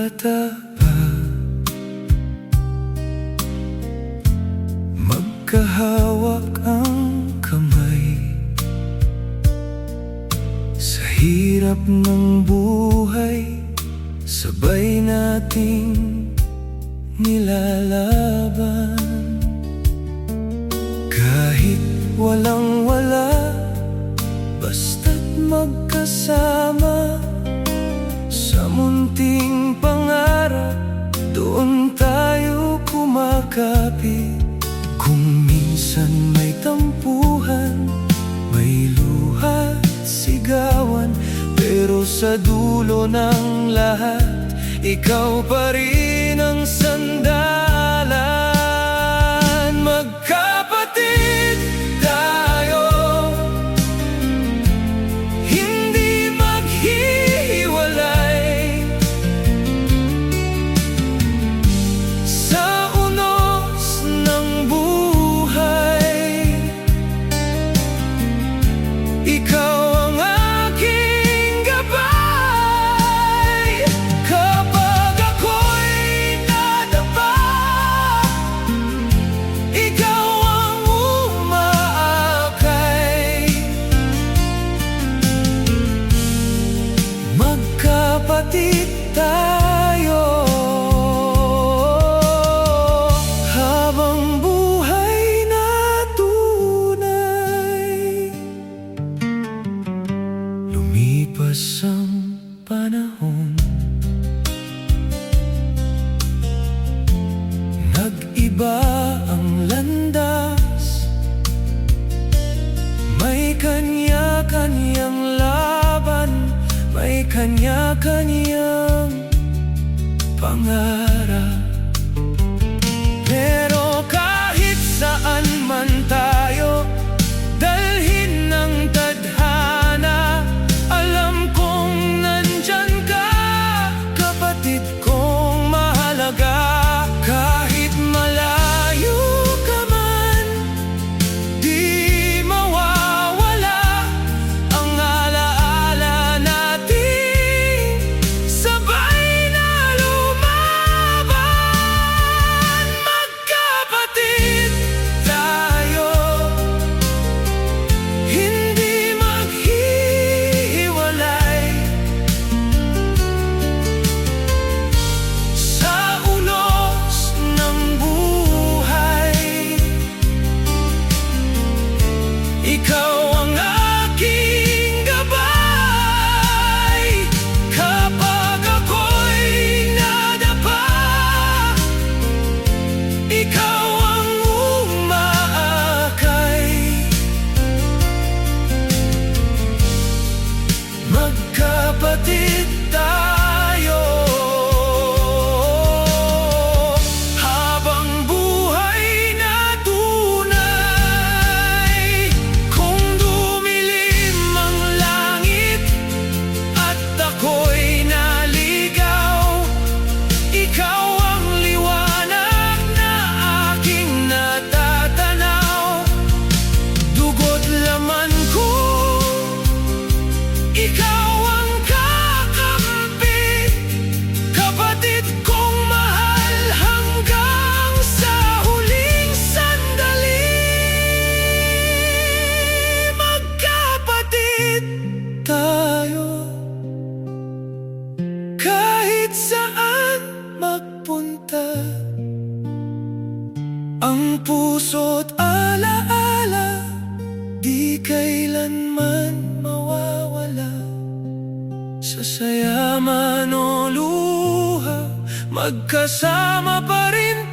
bata pa, magkahawak ang kamay sa hirap ng buhay, sabay nating nilalaban. Kahit walang-wala, basta't magkasama sa munting pangarap, doon tayo kumakapit. Kung minsan may tampuhan, may luha at sigawan, pero sa dulo ng lahat, ikaw pa rin ang sandalan. Magkapatid tayo, hindi maghihiwalay. Sa unos ng buhay, ikaw ang aking gabay. Kapag ako'y nadapa, ikaw ang umaakay. Magkapatid tayo, habang buhay na tunay. Lumipas ang panahon, nag-iba ang landas, may kanya-kanyang laban, may kanya-kanyang pangarap. Pero kahit saan man tayo dalhin ng tadhana, alam kong nandyan ka, kapatid kong mahalaga. Kahit malayo ka man, di mawawala ang alaala natin, sabay na lumaban. Magkapatid tayo, hindi maghihiwalay. Sa unos ng buhay, ikaw ang aking gabay. Kapag ako'y nadapa, ikaw ang umaakay. Magkapatid tayo, habang buhay na tunay. Kung dumilim ang langit at ako'y naligaw, ikaw ang liwanag na aking natatanaw. Dugo't laman ko, ikaw ang kakampi, kapatid kong mahal hanggang sa huling sandali. Magkapatid tayo, kahit saan magpunta, ang puso't alaala di kailanman mawawala. Sa saya man o luha, magkasama pa rin